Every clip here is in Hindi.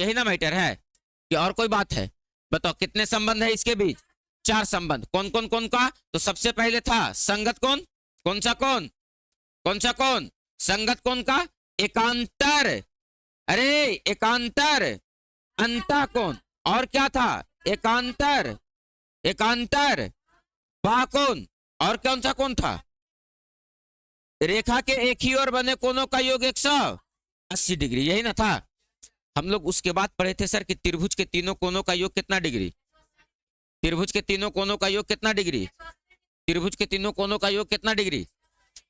यही ना मैटर है कि और कोई बात है? बताओ कितने संबंध है इसके बीच? 4 संबंध। कौन कौन कौन का? तो सबसे पहले था संगत कौन? कौन सा कौन? कौन सा कौन? संगत कौन का? एकांतर। अरे एकांतर। अंता कौन? और क्या था? एकांतर। एकांतर बा कौन? और कौन सा कौन था? रेखा के एक ही ओर बने कोनों का योग 180 डिग्री, यही ना था? हम लोग उसके बाद पढ़े थे सर कि त्रिभुज के तीनों कोनों का योग कितना डिग्री? त्रिभुज के तीनों कोनों का योग कितना डिग्री? त्रिभुज के तीनों कोनों का योग कितना डिग्री?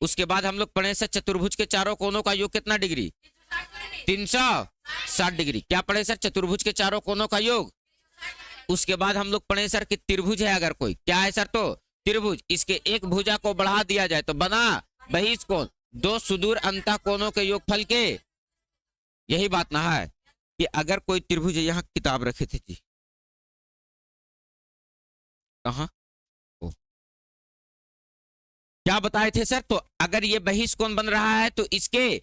उसके बाद हम लोग पढ़े सर चतुर्भुज के चारों कोनों का योग कितना डिग्री? 360 डिग्री। क्या पढ़े सर? चतुर्भुज के चारों कोनों का योग। उसके बाद हम लोग पढ़े सर कि त्रिभुज है अगर कोई, क्या है सर? तो त्रिभुज, इसके एक भुजा को बढ़ा दिया जाए तो बना बहिष कोण, 2 सुदूर अंतः कोनों के योगफल के। यही बात ना है कि अगर कोई त्रिभुज, यहाँ किताब रखे थे जी, कहा क्या बताए थे सर? तो अगर ये बहिष कोण बन रहा है तो इसके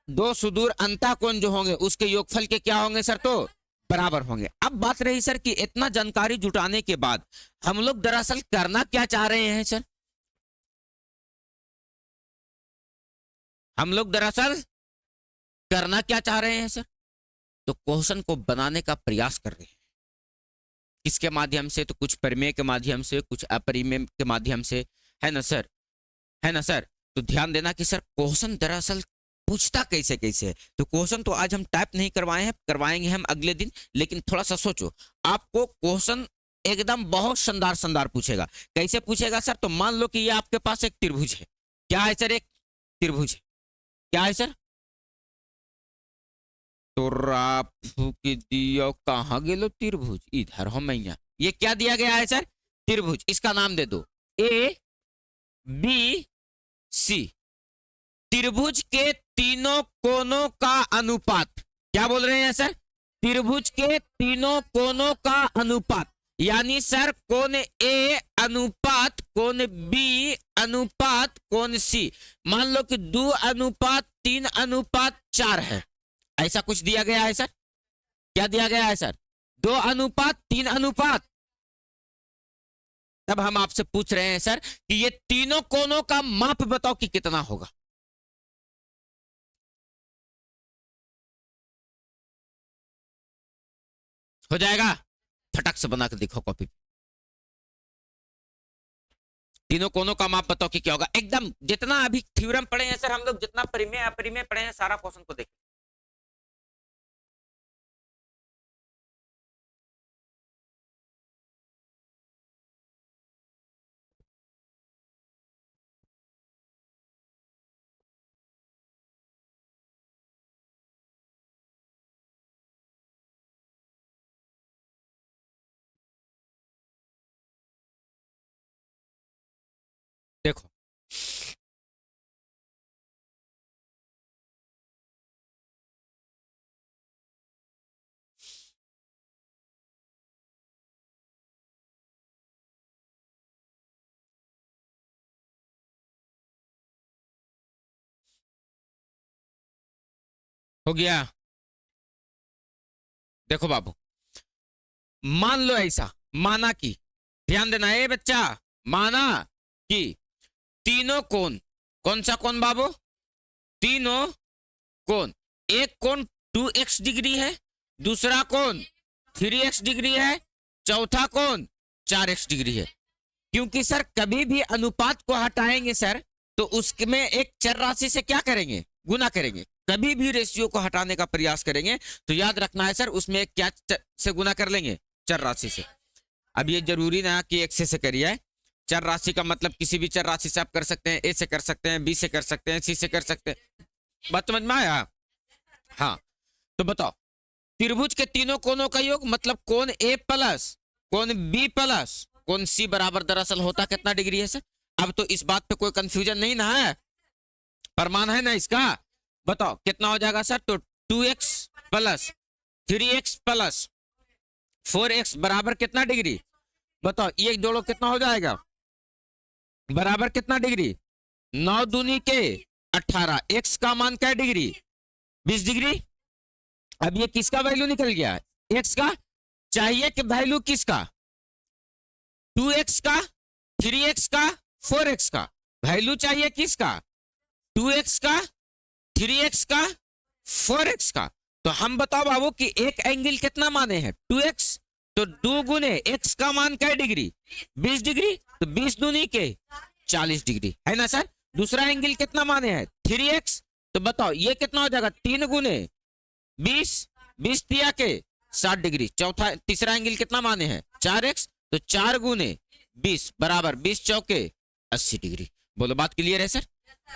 2 सुदूर अंतः कोण जो होंगे उसके योगफल के क्या होंगे सर? तो बराबर होंगे। अब बात रही सर कि इतना जानकारी जुटाने के बाद हम लोग दरअसल करना क्या चाह रहे हैं सर? हम लोग दरअसल करना क्या चाह रहे हैं सर? तो क्वेश्चन को बनाने का प्रयास कर रहे हैं। किसके माध्यम से? तो कुछ परिमेय के माध्यम से, कुछ अपरिमेय के माध्यम से, है ना सर? है ना सर? तो ध्यान देना कि सर क्वेश्चन दरअसल पूछता कैसे कैसे है। तो क्वेश्चन तो आज हम टाइप नहीं करवाए हैं, करवाएंगे हम अगले दिन। लेकिन थोड़ा सा सोचो, आपको क्वेश्चन एकदम बहुत शानदार शानदार पूछेगा। कैसे पूछेगा सर? तो मान लो कि ये आपके पास एक त्रिभुज है। क्या है सर? एक त्रिभुज है। क्या है सर? तो दियो कहाँ गेलो त्रिभुज? इधर हो मैया। ये क्या दिया गया है सर? त्रिभुज। इसका नाम दे दो ए बी सी। त्रिभुज के तीनों कोनों का अनुपात। क्या बोल रहे हैं सर? त्रिभुज के तीनों कोनों का अनुपात, यानी सर कोण ए अनुपात कोण बी अनुपात कोण सी। मान लो कि 2 अनुपात 3 अनुपात 4 है, ऐसा कुछ दिया गया है सर। क्या दिया गया है सर? 2 अनुपात 3 अनुपात। तब हम आपसे पूछ रहे हैं सर कि ये तीनों कोनों का माप बताओ कि कितना होगा। हो जाएगा? फटक से बना के देखो कॉपी। तीनों कोनों का माप बताओ कि क्या होगा। एकदम जितना अभी थ्योरम पढ़े हैं सर हम लोग, जितना परिमेय अपरिमेय पढ़े हैं, सारा क्वेश्चन को देखें। देखो हो गया। देखो बाबू, मान लो ऐसा, माना कि, ध्यान देना है बच्चा, माना कि तीनों कोण, कौन सा कोण बाबू? तीनों कोण, एक कोण 2x डिग्री है, दूसरा कोण 3x डिग्री है, चौथा कोण 4x डिग्री है। क्योंकि सर कभी भी अनुपात को हटाएंगे सर तो उसमें एक चर राशि से क्या करेंगे? गुना करेंगे। कभी भी रेशियो को हटाने का प्रयास करेंगे तो याद रखना है सर उसमें एक क्या से गुना कर लेंगे? चर राशि से। अब ये जरूरी ना कि एक से करिए। चर राशि का मतलब किसी भी चर राशि से आप कर सकते हैं। ए से कर सकते हैं, बी से कर सकते हैं, सी से कर सकते हैं। बात समझ में आया? हाँ, तो बताओ त्रिभुज के तीनों कोनों का योग मतलब कोण ए प्लस कोण बी प्लस कोण सी बराबर दरअसल होता कितना डिग्री है सर? अब तो इस बात पे कोई कंफ्यूजन नहीं ना है, प्रमाण है ना इसका। बताओ कितना हो जाएगा सर? तो 2x plus 3x plus 4x बराबर कितना डिग्री? बताओ ये जोड़ो कितना हो जाएगा? बराबर कितना डिग्री? 9 दूनी के 18। x का मान क्या डिग्री? 20 डिग्री। अब ये किसका वैल्यू निकल गया, एक्स का। चाहिए कि वैल्यू किसका, 2x का, 3x का, 4x का। वैल्यू चाहिए किसका, 2x का, 3x का, 4x का। तो हम बताओ बाबू कि एक एंगल कितना माने हैं, 2x। तो 2 गुने x का मान क्या डिग्री, 20 डिग्री। तो 20 दूनी के 40 डिग्री, है ना सर। दूसरा एंगल कितना माने हैं, 3x। तो बताओ ये कितना हो जाएगा, 3 गुने 20, 20 तिया के 60 डिग्री। चौथा तीसरा एंगल कितना माने हैं, 4x। तो 4 गुने 20 बराबर 20 चौके 80 डिग्री। बोलो बात क्लियर है सर।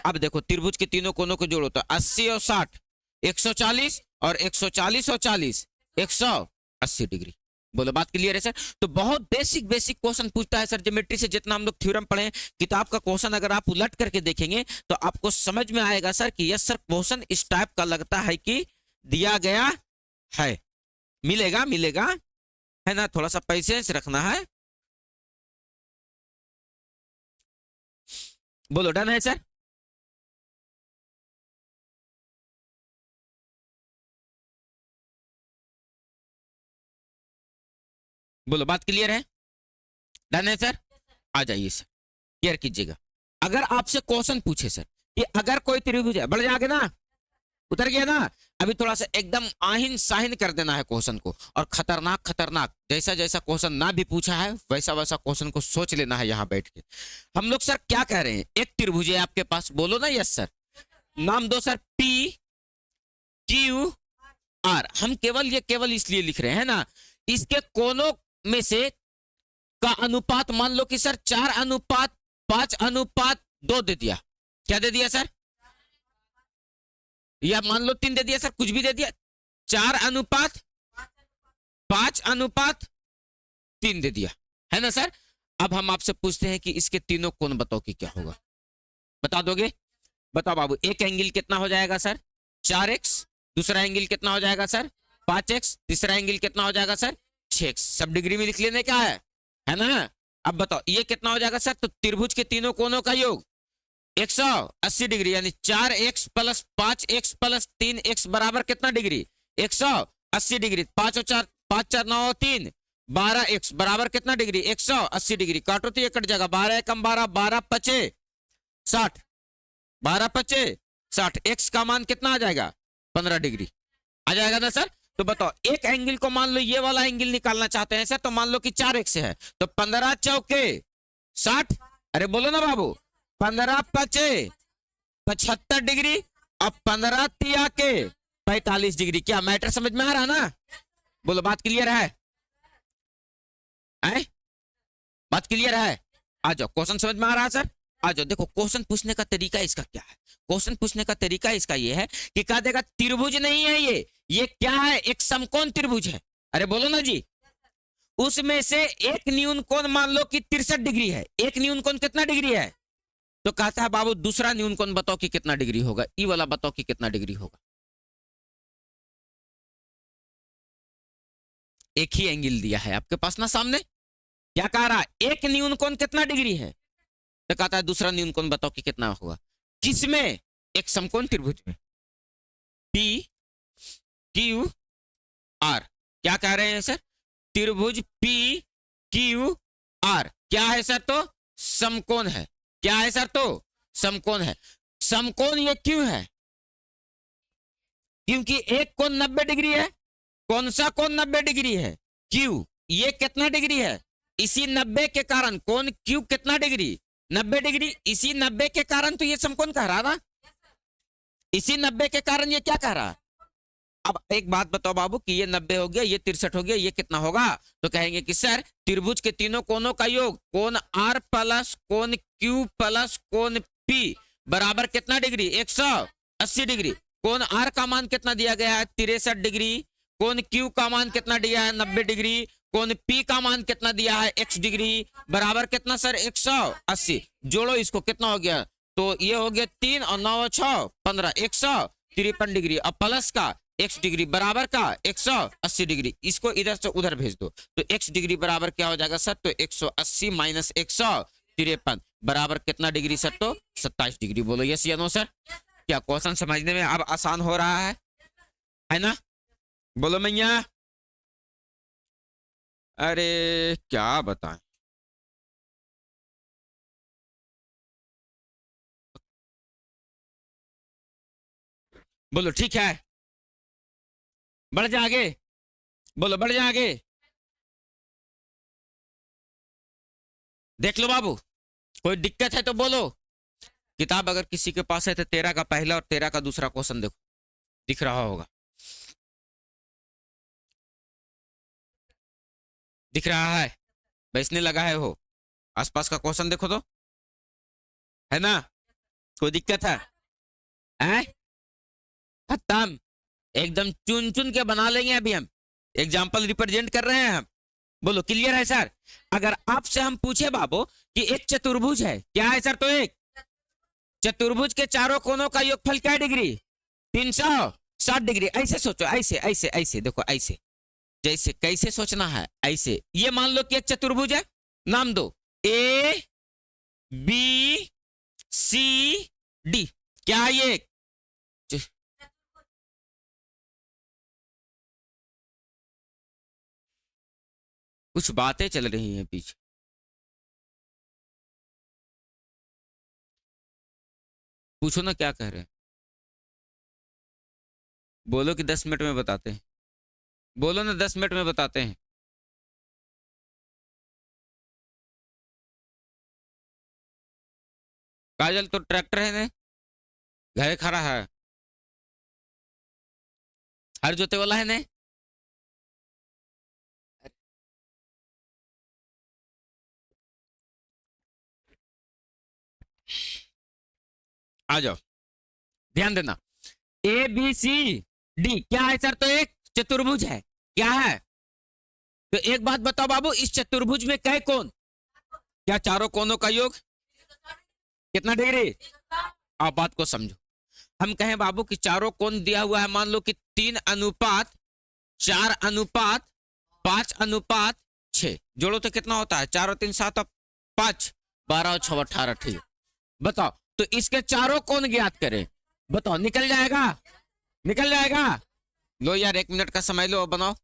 अब देखो त्रिभुज के तीनों कोनों को जोड़ो तो 80 और 60 140 और 140 और 40 180 डिग्री। बोलो बात क्लियर है सर। तो बहुत बेसिक बेसिक क्वेश्चन पूछता है सर ज्योमेट्री से। जितना हम लोग थ्योरम पढ़े हैं, किताब का क्वेश्चन अगर आप उलट करके देखेंगे तो आपको समझ में आएगा सर कि यस सर क्वेश्चन इस टाइप का लगता है कि दिया गया है। मिलेगा मिलेगा, है ना। थोड़ा सा पेशेंस रखना है। बोलो डन है सर। बोलो बात क्लियर है, डन है सर। आ जाइए सर, क्लियर कीजिएगा। अगर आपसे क्वेश्चन पूछे सर कि अगर कोई त्रिभुज है, बढ़ जाओगे ना, उतर गया ना। अभी थोड़ा सा एकदम आहिन साहिन कर देना है क्वेश्चन को, और खतरनाक खतरनाक जैसा जैसा क्वेश्चन ना भी पूछा है वैसा वैसा क्वेश्चन को सोच लेना है यहाँ बैठ के। हम लोग सर क्या कह रहे हैं, एक त्रिभुज है आपके पास, बोलो ना यस सर। नाम दो सर, पी क्यू आर। हम केवल इसलिए लिख रहे हैं ना, इसके कोनों में से का अनुपात मान लो कि सर 4:5:2 दे दिया। क्या दे दिया सर, या मान लो 3 दे दिया सर, कुछ भी दे दिया। 4:5:3 दे दिया, है ना सर। अब हम आपसे पूछते हैं कि इसके तीनों कोण बताओ कि क्या होगा, बता दोगे। बताओ बाबू, एक एंगल कितना हो जाएगा सर, 4x। दूसरा एंगल कितना हो जाएगा सर, 5x। तीसरा एंगल कितना हो जाएगा सर, 6x। सब डिग्री में लिख लेने का है ना। अब बताओ ये कितना हो जाएगा सर, तो त्रिभुज के तीनों कोनों का योग 180 डिग्री, यानी 4x + 5x + 3x बराबर कितना डिग्री, 180 डिग्री। 5 और 4 5 4 9 3 12x बराबर कितना डिग्री, 180 डिग्री। काटो तो ये कट जाएगा, 12 कम 12 12 पचे 60, 12 पचे 60। x का मान कितना आ जाएगा, 15 डिग्री आ जाएगा ना सर। तो बताओ एक एंगल को मान लो ये वाला एंगल निकालना चाहते हैं सर, तो मान लो कि 4x है, तो 15 चौके 60। अरे बोलो ना बाबू, 15 पचे 75 डिग्री और 15 तिया के 45 डिग्री। क्या मैटर समझ में आ रहा ना। बोलो बात क्लियर है, बात क्लियर है। आ जाओ, क्वेश्चन समझ में आ रहा है सर। आ जाओ, देखो क्वेश्चन पूछने का तरीका इसका क्या है। क्वेश्चन पूछने का तरीका इसका ये है कि कहा देगा त्रिभुज नहीं है ये क्या है, एक समकोण त्रिभुज है। अरे बोलो ना जी। उसमें से एक न्यून कोण मान लो कि 63 डिग्री है। एक न्यून कोण कितना डिग्री है, तो कहता है बाबू दूसरा न्यून कोण बताओ कि कितना डिग्री होगा, ई वाला बताओ कि कितना डिग्री होगा। एक ही एंगल दिया है आपके पास ना सामने, क्या कह रहा है, एक न्यून कोण कितना डिग्री है, तो कहता है दूसरा न्यून कोण बताओ कि कितना होगा। किसमें, एक समकोण त्रिभुज में, पी क्यू आर। क्या कह रहे हैं सर, त्रिभुज पी क्यू आर क्या है सर, तो समकोण है। क्या है सर, तो समकोण है। समकोण ये क्यों है, क्योंकि एक कोण 90 डिग्री है। कौन सा कोण 90 डिग्री है, क्यू। ये कितना डिग्री है, इसी 90 के कारण कोण क्यू कितना डिग्री, 90 डिग्री। इसी 90 के कारण तो ये समकोण कह रहा ना, इसी 90 के कारण ये क्या कह रहा। अब एक बात बताओ बाबू कि ये 90 हो गया, ये 63 हो गया, ये कितना होगा, तो कहेंगे कि सर त्रिभुज के तीनों कोनों का योग कोण आर प्लस कोण क्यू प्लस कोण पी बराबर कितना डिग्री, 180 डिग्री। कोण आर का मान कितना दिया गया है, 63 डिग्री। कोण क्यू का मान कितना दिया है, 90 डिग्री। कोण पी का मान कितना दिया है, x डिग्री बराबर कितना सर, 180। जोड़ो इसको, कितना हो गया, तो ये हो गया 3 और 9 और 6 15, 153 डिग्री। अब प्लस का x डिग्री बराबर का 180 डिग्री। इसको इधर से उधर भेज दो, तो x डिग्री बराबर क्या हो जाएगा सर, तो 180 माइनस 153 बराबर कितना डिग्री सर, तो 27 डिग्री। बोलो यस या नो सर। क्या क्वेश्चन समझने में अब आसान हो रहा है ना। बोलो मैया। अरे क्या बताएं। बोलो ठीक है। बढ़ जा आगे। बोलो बढ़ जा आगे। देख लो बाबू, कोई दिक्कत है तो बोलो। किताब अगर किसी के पास है तो 13 का पहला और 13 का दूसरा क्वेश्चन देखो, दिख रहा होगा। दिख रहा है, बैसने लगा है वो। आसपास का क्वेश्चन देखो तो, है ना? कोई दिक्कत है? हैं? खत्म। एकदम चुन चुन के बना लेंगे अभी हम। एग्जाम्पल रिप्रेजेंट कर रहे हैं हम। बोलो क्लियर है सर? अगर आपसे हम पूछे बाबू कि एक चतुर्भुज है, क्या है सर? तो एक चतुर्भुज के चारों कोनों का योगफल क्या डिग्री? 360 डिग्री। ऐसे सोचो, ऐसे ऐसे ऐसे देखो, ऐसे जैसे कैसे सोचना है, ऐसे। ये मान लो कि एक चतुर्भुज है, नाम दो ए बी सी डी। क्या है ये? कुछ बातें चल रही हैं पीछे। पूछो ना क्या कह रहे हैं। बोलो कि 10 मिनट में बताते हैं। बोलो ना 10 मिनट में बताते हैं। काजल तो ट्रैक्टर है ने, घर खड़ा है। हर जोते वाला है ने। आ जाओ, ध्यान देना। ए बी सी डी क्या है सर? तो एक चतुर्भुज है। क्या है? तो एक बात बताओ बाबू, इस चतुर्भुज में कै कोण? क्या चारों कोनों का योग कितना डिग्री? आप बात को समझो। हम कहें बाबू कि चारों कोण दिया हुआ है, मान लो कि 3:4:5:6। जोड़ो तो कितना होता है? 4 और 3 7 और 5, 12 और 6 18। ठीक। बताओ तो इसके चारों कोण ज्ञात करें। बताओ निकल जाएगा? निकल जाएगा? लो यार 1 मिनट का समय लो, बनाओ।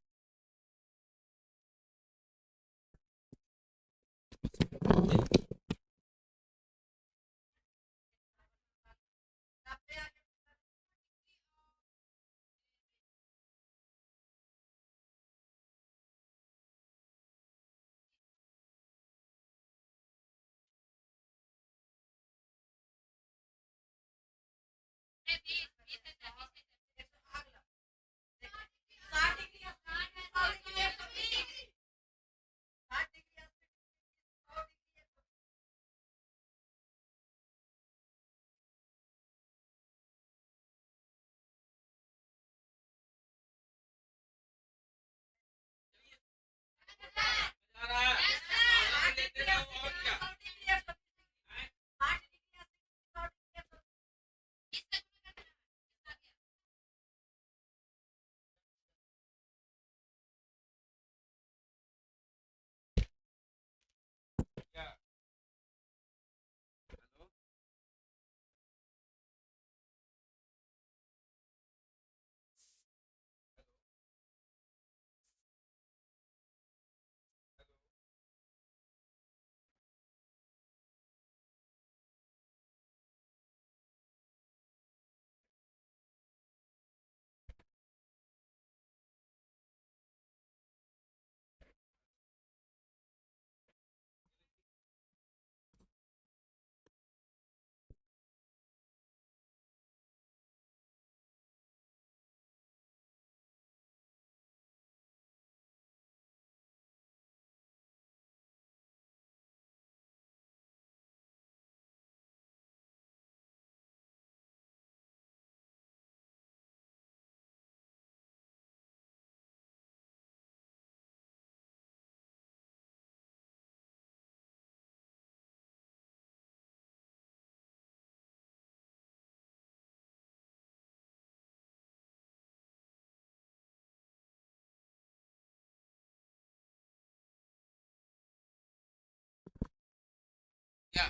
क्या?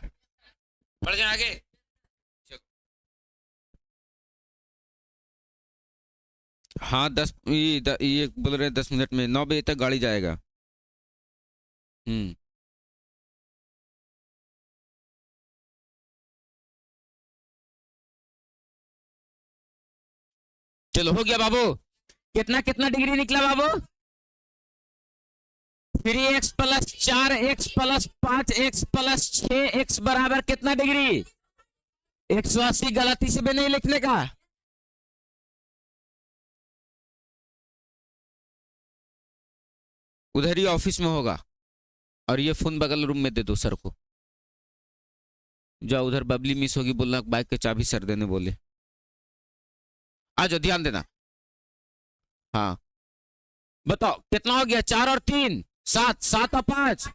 बढ़ जाए आगे। चलो। हाँ 10 ये बोल रहे हैं 10 मिनट में 9 बजे तक गाड़ी जाएगा। हम्म। चलो हो गया बाबू। कितना कितना डिग्री निकला बाबू? 3x + 4x + 5x + 6x बराबर कितना डिग्री? 180। गलती से भी नहीं लिखने का। उधर ही ऑफिस में होगा। और ये फोन बगल रूम में दे दो सर को। जाओ उधर बबली मिस होगी, बोलना बाइक के चाबी सर देने बोले। आ जाओ, ध्यान देना। हाँ बताओ कितना हो गया? 4 और 3 7, 7 और 5।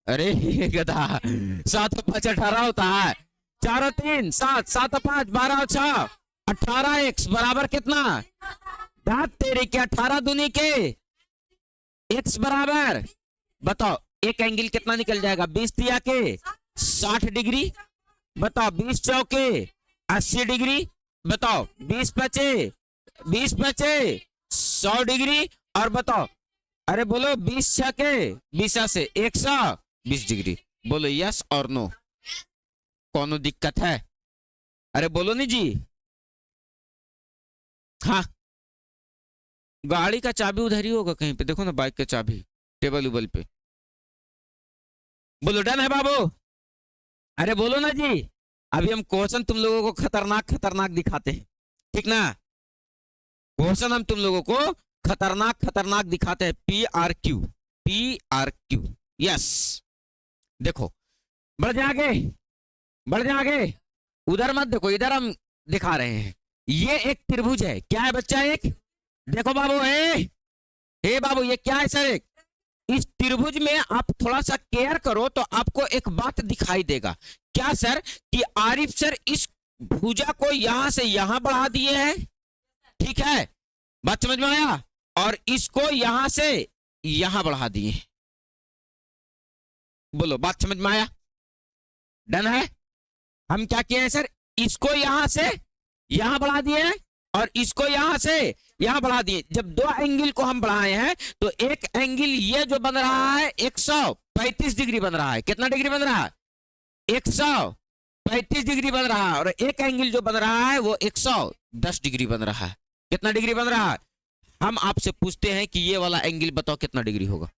अरे गधा, 7 और 5 18 होता है। 4 और 3 7, 7 और 5 12 और 6 18x बराबर कितना? दांत तेरे के 18 दूनी के x बराबर। बताओ एक एंगल कितना निकल जाएगा? 20 दिया के 60 डिग्री। बताओ 20 चौके 80 डिग्री। बताओ 20 बचे 100 डिग्री। और बताओ, अरे बोलो 20 छके 20 से 120 डिग्री। बोलो यस और नो। कौन दिक्कत है? अरे बोलो नहीं जी। हाँ गाड़ी का चाबी उधर ही होगा कहीं पे, देखो ना बाइक का चाबी टेबल उबल पे। बोलो डन है बाबू? अरे बोलो ना जी। अभी हम क्वेश्चन तुम लोगों को खतरनाक खतरनाक दिखाते हैं, ठीक ना? क्वेश्चन हम तुम लोगों को खतरनाक खतरनाक दिखाते हैं। PRQ PRQ। यस देखो, बढ़ जाओगे बढ़ जाओगे। उधर मत देखो, इधर हम दिखा रहे हैं। ये एक त्रिभुज है। क्या है बच्चा? एक देखो बाबू, हे बाबू ये क्या है सर? एक इस त्रिभुज में आप थोड़ा सा केयर करो तो आपको एक बात दिखाई देगा। क्या सर? कि आरिफ सर इस भुजा को यहां से यहां बढ़ा दिए हैं, ठीक है? बात समझ में आया? और इसको यहां से यहां बढ़ा दिए। बोलो बात समझ में आया? डन है? हम क्या किए हैं सर? इसको यहां से यहां बढ़ा दिए हैं और इसको यहां से यहां बढ़ा दिए। जब दो एंगल को हम बढ़ाए हैं तो एक एंगल ये जो बन रहा है 135 डिग्री बन रहा है। कितना डिग्री बन रहा है? 135 डिग्री बन रहा है। और एक एंगल जो बन रहा है वो 110 डिग्री बन रहा है। कितना डिग्री बन रहा है? हम आपसे पूछते हैं कि ये वाला एंगल बताओ कितना डिग्री होगा?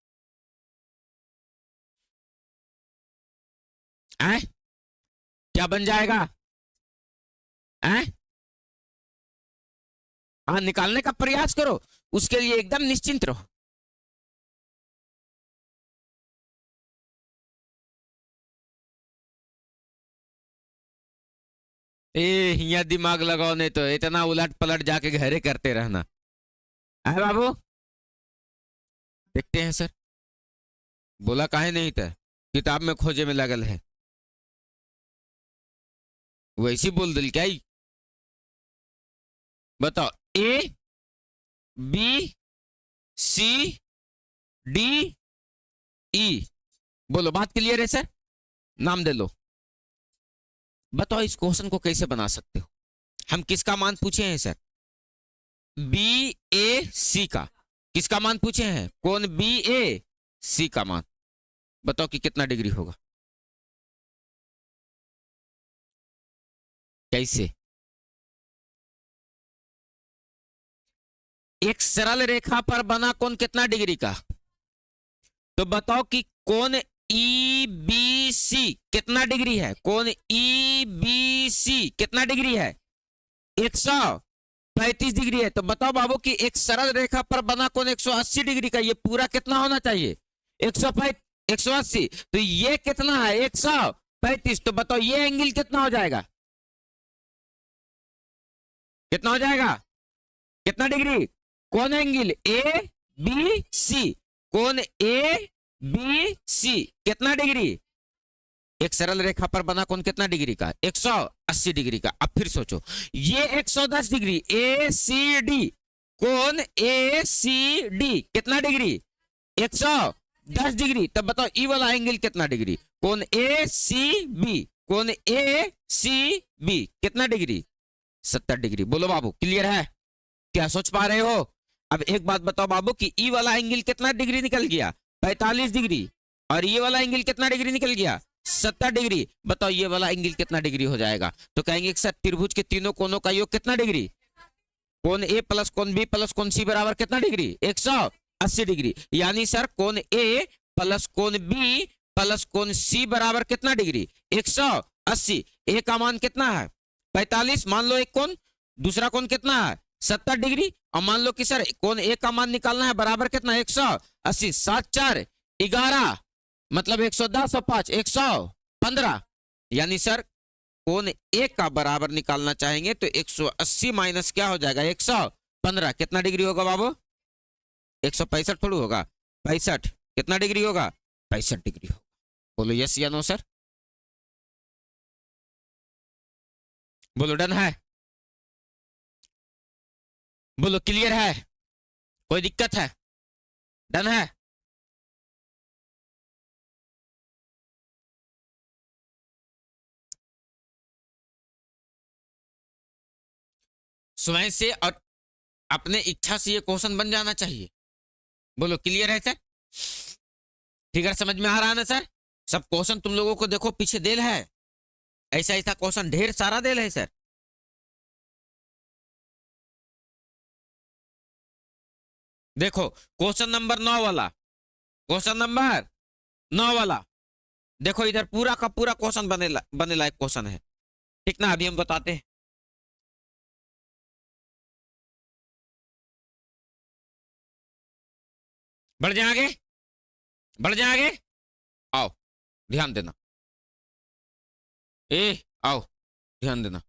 क्या बन जाएगा? हाँ निकालने का प्रयास करो, उसके लिए एकदम निश्चिंत रहो। हिया दिमाग लगाओ, नहीं तो इतना उलट पलट जाके घरे करते रहना है बाबू। देखते हैं सर। बोला काहे नहीं था? किताब में खोजे में लगल है। वैसी बोल दिल क्या ही? बताओ ABCDE। बोलो बात क्लियर है सर? नाम दे लो। बताओ इस क्वेश्चन को कैसे बना सकते हो? हम किसका मान पूछे हैं सर? BAC का। किसका मान पूछे हैं? कौन? BAC का मान। बताओ कि कितना डिग्री होगा? कैसे? एक सरल रेखा पर बना कोण कितना डिग्री का? तो बताओ कि कोण EBC कितना डिग्री है? कोण EBC कितना डिग्री है? 135 डिग्री है। तो बताओ बाबू कि एक सरल रेखा पर बना कोण 180 डिग्री का, ये पूरा कितना होना चाहिए? 180। तो ये कितना है? 135। तो बताओ ये एंगल कितना हो जाएगा? कितना हो जाएगा? कितना डिग्री? कौन एंगल? ABC। कौन ABC कितना डिग्री? एक सरल रेखा पर बना कौन कितना डिग्री का? 180 डिग्री का। अब फिर सोचो, ये 110 डिग्री ACD। कौन ACD कितना डिग्री? 110 डिग्री। तब बताओ ई वाला एंगल कितना डिग्री? कौन ACB। कौन ACB कितना डिग्री? 70 डिग्री। बोलो बाबू क्लियर है? क्या सोच पा रहे हो? अब एक बात बताओ बाबू कि ई वाला एंगल कितना डिग्री निकल गया? 45 डिग्री। और ये वाला एंगल कितना डिग्री निकल गया? 70 डिग्री। बताओ ये वाला एंगल कितना डिग्री हो जाएगा? तो कहेंगे कि सर त्रिभुज के तीनों कोनों का योग कितना डिग्री? कोण ए प्लस कोण बी प्लस कोण सी बराबर कितना डिग्री? 180 डिग्री। यानी सर कोण ए प्लस कोण बी प्लस कोण सी बराबर कितना डिग्री? 180। ए का मान कितना है? 45। मान लो एक कोण, दूसरा कोण कितना है? 70 डिग्री। और मान लो कि सर कोण ए का मान निकालना है बराबर कितना? 180। 7 4 11 मतलब 110 और 5 115। यानी सर कोण ए का बराबर निकालना चाहेंगे तो 180 माइनस क्या हो जाएगा? 115। कितना डिग्री होगा बाबू? 165 थोड़ी होगा, 65। कितना डिग्री होगा? 65 डिग्री होगा। बोलो यस या नो सर? बोलो डन है? बोलो क्लियर है? कोई दिक्कत है? डन है? स्वयं से और अपने इच्छा से ये क्वेश्चन बन जाना चाहिए। बोलो क्लियर है सर? फिगर समझ में आ रहा है ना सर? सब क्वेश्चन तुम लोगों को देखो पीछे देल है, ऐसा ऐसा क्वेश्चन ढेर सारा देल है सर। देखो क्वेश्चन नंबर 9 वाला, क्वेश्चन नंबर 9 वाला देखो, इधर पूरा का पूरा क्वेश्चन बने लायक क्वेश्चन है। ठीक ना? अभी हम बताते हैं। बढ़ जाए आगे, बढ़ जाए आगे। आओ ध्यान देना, ए आओ ध्यान देना।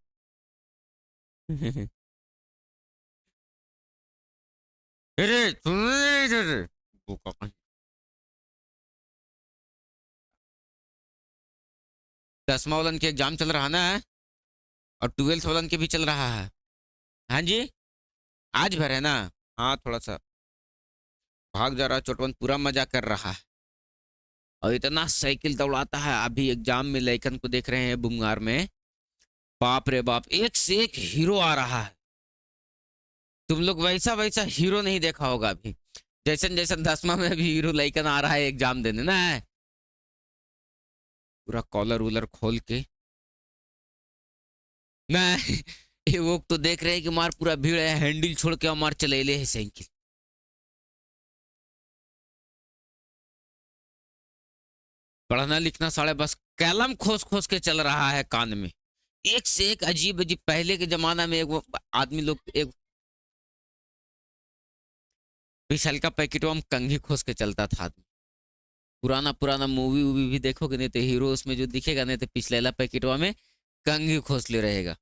अरे सुन, दसवां वालन के एग्जाम चल रहा ना है और 12th वालन के भी चल रहा है। हाँ जी, आज भर है ना? हाँ थोड़ा सा भाग जा रहा, चोटवन पूरा मजा कर रहा है और इतना साइकिल दौड़ाता है। अभी एग्जाम में लैकन को देख रहे हैं बुमगार में, बाप रे बाप, एक से एक हीरो आ रहा है। तुम लोग वैसा वैसा हीरो नहीं देखा होगा अभी, जैसन जैसन 10वां में भी हीरो लैकन आ रहा है एग्जाम देने ना, पूरा कॉलर वूलर खोल के ना। ये वो तो देख रहे हैं कि मार पूरा भीड़ है, हैंडल छोड़ के मार चले ले है साइकिल। पढ़ना लिखना साढ़े बस कलम खोस खोस के चल रहा है कान में, एक से एक अजीब अजीब। पहले के जमाना में एक वो आदमी लोग एक विशाल का पैकेट हम कंघी खोस के चलता था आदमी। पुराना पुराना मूवी वूवी भी देखोगे नहीं तो हीरो उसमें जो दिखेगा नहीं तो पिछले वाला पैकेटवा में कंघी खोस ले रहेगा।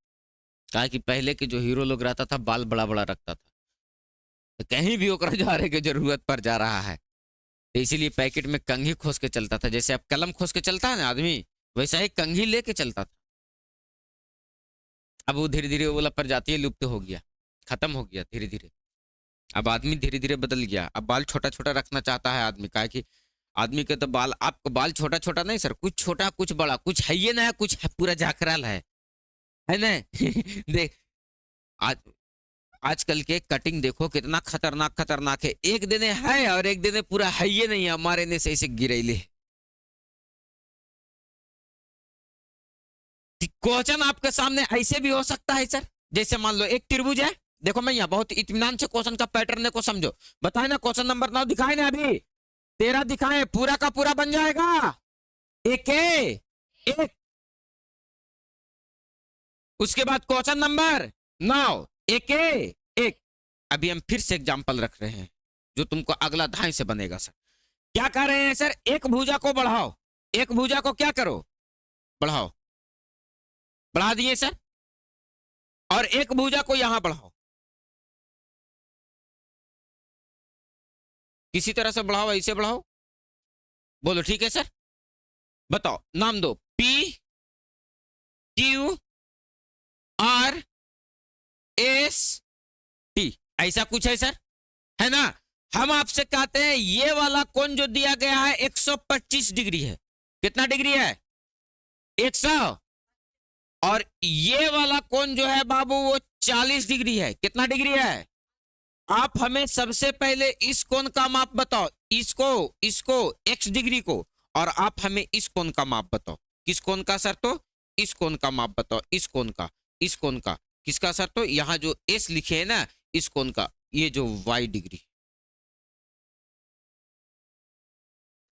कहा कि पहले के जो हीरो लोग रहता था बाल बड़ा बड़ा रखता था, तो कहीं भी होकर जाने की जरूरत पर जा रहा है तो इसीलिए पैकेट में कंघी खोस के चलता था। जैसे अब कलम खोस के चलता है ना आदमी, वैसा ही कंघी लेके चलता था। अब वो धीरे धीरे वो वाला प्रजाति लुप्त हो गया, खत्म हो गया धीरे धीरे। अब आदमी धीरे धीरे बदल गया, अब बाल छोटा छोटा रखना चाहता है आदमी। कहा कि आदमी के तो बाल, आपको बाल छोटा छोटा नहीं सर, कुछ छोटा कुछ बड़ा, कुछ है ये ना, कुछ है पूरा झाकराल है ना। देख आज आजकल के कटिंग देखो कितना खतरनाक खतरनाक है, एक दिन है और एक दिन पूरा है ये नहीं, हमारे ने सही से गिरेले। क्वेश्चन आपके सामने ऐसे भी हो सकता है सर, जैसे मान लो एक त्रिभुज है, देखो मैं यहाँ बहुत इत्मीनान से क्वेश्चन का पैटर्न को समझो। बताए ना क्वेश्चन नंबर 9 दिखाए ना, अभी 13 दिखाए, पूरा का पूरा बन जाएगा। एक एक उसके बाद क्वेश्चन नंबर 9 एक एक। अभी हम फिर से एग्जांपल रख रहे हैं जो तुमको अगला ढाई से बनेगा सर। क्या कह रहे हैं सर? एक भुजा को बढ़ाओ, एक भुजा को क्या करो? बढ़ाओ। बढ़ा दिए सर। और एक भुजा को यहां बढ़ाओ, किसी तरह से बढ़ाओ, ऐसे बढ़ाओ। बोलो ठीक है सर? बताओ नाम दो, P Q R S T, ऐसा कुछ है सर, है ना? हम आपसे कहते हैं ये वाला कोण जो दिया गया है 125 डिग्री है। कितना डिग्री है? 100। और ये वाला कोण जो है बाबू वो 40 डिग्री है। कितना डिग्री है? आप हमें सबसे पहले इस कोण का माप बताओ, इसको इसको x डिग्री को, और आप हमें इस कोण का माप बताओ। किस कोण का सर? तो इस कोण का माप बताओ, इस कोण का, इस कोण का। किसका सर? तो यहाँ जो s लिखे है ना, इस कोण का, ये जो y डिग्री।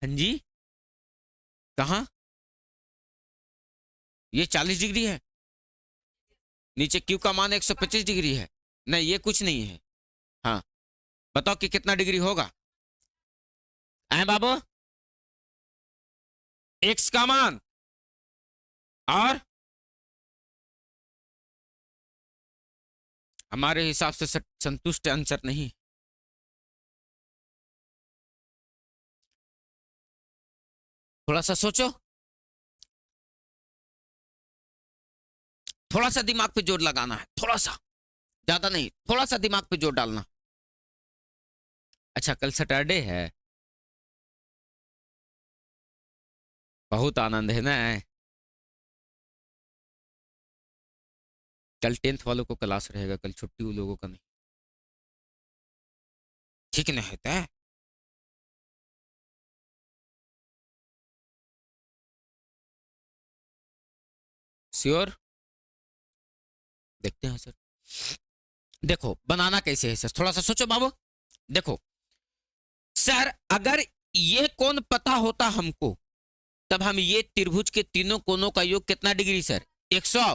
हाँ जी, कहा? ये 40 डिग्री है। नीचे Q का मान 125 डिग्री है। नहीं, ये कुछ नहीं है। हाँ, बताओ कि कितना डिग्री होगा? है बाबू? x का मान और हमारे हिसाब से संतुष्ट आंसर नहीं। थोड़ा सा सोचो, थोड़ा सा दिमाग पे जोर लगाना है, थोड़ा सा, ज्यादा नहीं, थोड़ा सा दिमाग पे जोर डालना। अच्छा, कल सैटरडे है, बहुत आनंद है ना। कल 10th वालों को क्लास रहेगा, कल छुट्टी उन लोगों का नहीं। ठीक नहीं होता है? श्योर? देखते हैं सर। देखो बनाना कैसे है सर, थोड़ा सा सोचो बाबू। देखो सर, अगर ये कोण पता होता हमको, तब हम ये त्रिभुज के तीनों कोणों का योग कितना डिग्री सर? 100।